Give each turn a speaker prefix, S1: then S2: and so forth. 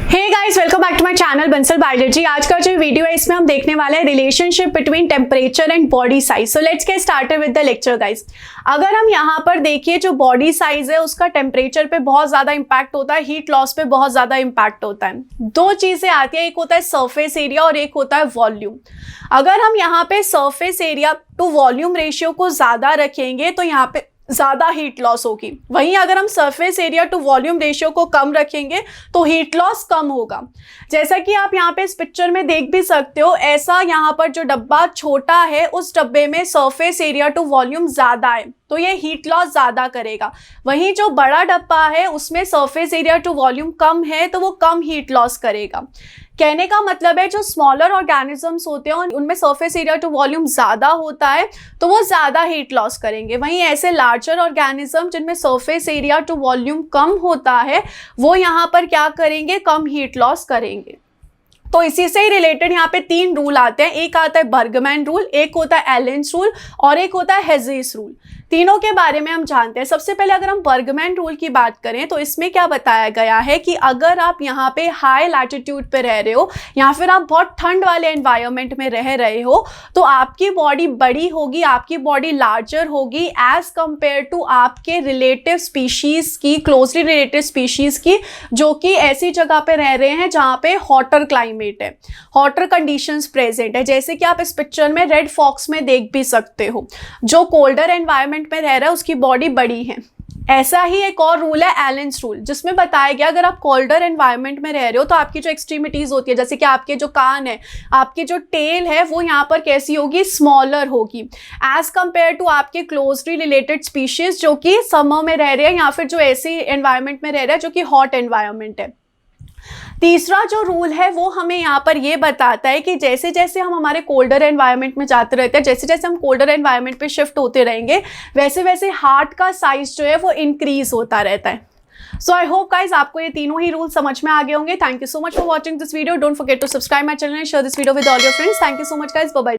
S1: Hey guys, welcome back to my channel Bansal biology. आज का जो वीडियो है इसमें हम देखने वाले हैं relationship between temperature and body size. So let's get started with the lecture guys. अगर हम यहाँ पर देखिए, जो बॉडी साइज है उसका टेम्परेचर पे बहुत ज्यादा इंपैक्ट होता है, हीट लॉस पे बहुत ज्यादा इंपैक्ट होता है। दो चीजें आती है, एक होता है सरफेस एरिया और एक होता है वॉल्यूम। अगर हम यहाँ पे surface area to volume ratio को ज्यादा रखेंगे तो यहाँ पे ज़्यादा हीट लॉस होगी। वहीं अगर हम surface area to volume ratio को कम रखेंगे तो हीट लॉस कम होगा। जैसा कि आप यहाँ पे इस पिक्चर में देख भी सकते हो, ऐसा यहाँ पर जो डब्बा छोटा है उस डब्बे में सरफेस एरिया टू वॉल्यूम ज़्यादा है तो ये हीट लॉस ज़्यादा करेगा। वहीं जो बड़ा डब्बा है उसमें सरफेस एरिया टू वॉल्यूम कम है तो वो कम हीट लॉस करेगा। कहने का मतलब है, जो स्मॉलर ऑर्गेनिजम्स होते हैं उनमें सरफेस एरिया टू वॉल्यूम ज़्यादा होता है तो वो ज़्यादा हीट लॉस करेंगे। वहीं ऐसे लार्जर ऑर्गेनिज्म जिनमें सरफेस एरिया टू वॉल्यूम कम होता है वो यहाँ पर क्या करेंगे, कम हीट लॉस करेंगे। तो इसी से ही रिलेटेड यहाँ पे तीन रूल आते हैं। एक आता है बर्गमैन रूल, एक होता है एलेंस रूल और एक होता है हेज़ेस रूल। तीनों के बारे में हम जानते हैं। सबसे पहले अगर हम बर्गमैन रूल की बात करें तो इसमें क्या बताया गया है कि अगर आप यहाँ पे हाई लैटिट्यूड पे रह रहे हो या फिर आप बहुत ठंड वाले एनवायरनमेंट में रह रहे हो तो आपकी बॉडी बड़ी होगी, आपकी बॉडी लार्जर होगी एज कंपेयर टू आपके रिलेटिव स्पीशीज की, क्लोजली रिलेटेड स्पीशीज की, जो कि ऐसी जगह पे रह रहे हैं जहाँ पे हॉटर क्लाइमेट है, हॉटर कंडीशंस प्रेजेंट है। जैसे कि आप इस पिक्चर में रेड फॉक्स में देख भी सकते हो, जो कोल्डर एनवायरनमेंट में रह रहा है उसकी बॉडी बड़ी है। ऐसा ही एक और रूल है एलेंस रूल, जिसमें बताया गया अगर आप कोल्डर एनवायरनमेंट में रह रहे हो तो आपकी जो एक्सट्रीमिटीज होती है, जैसे कि आपके जो कान है, आपकी जो टेल है, वो यहाँ पर कैसी होगी, स्मॉलर होगी एज कंपेयर टू आपके क्लोजली रिलेटेड स्पीशीज जो कि समर में रह रहे हैं या फिर जो ऐसी एनवायरनमेंट में रह रहे हैं जो कि हॉट एनवायरनमेंट है। तीसरा जो रूल है वो हमें यहाँ पर ये बताता है कि जैसे जैसे हम हमारे कोल्डर एनवायरनमेंट में जाते रहते हैं, जैसे जैसे हम कोल्डर एनवायरनमेंट पे शिफ्ट होते रहेंगे, वैसे वैसे हार्ट का साइज जो है वो इंक्रीज होता रहता है। सो आई होप गाइज आपको ये तीनों ही रूल समझ में आ गए होंगे। Thank you so much for watching this video. Don't forget to subscribe my channel and share this video with all your friends. Thank you so much guys, bye bye.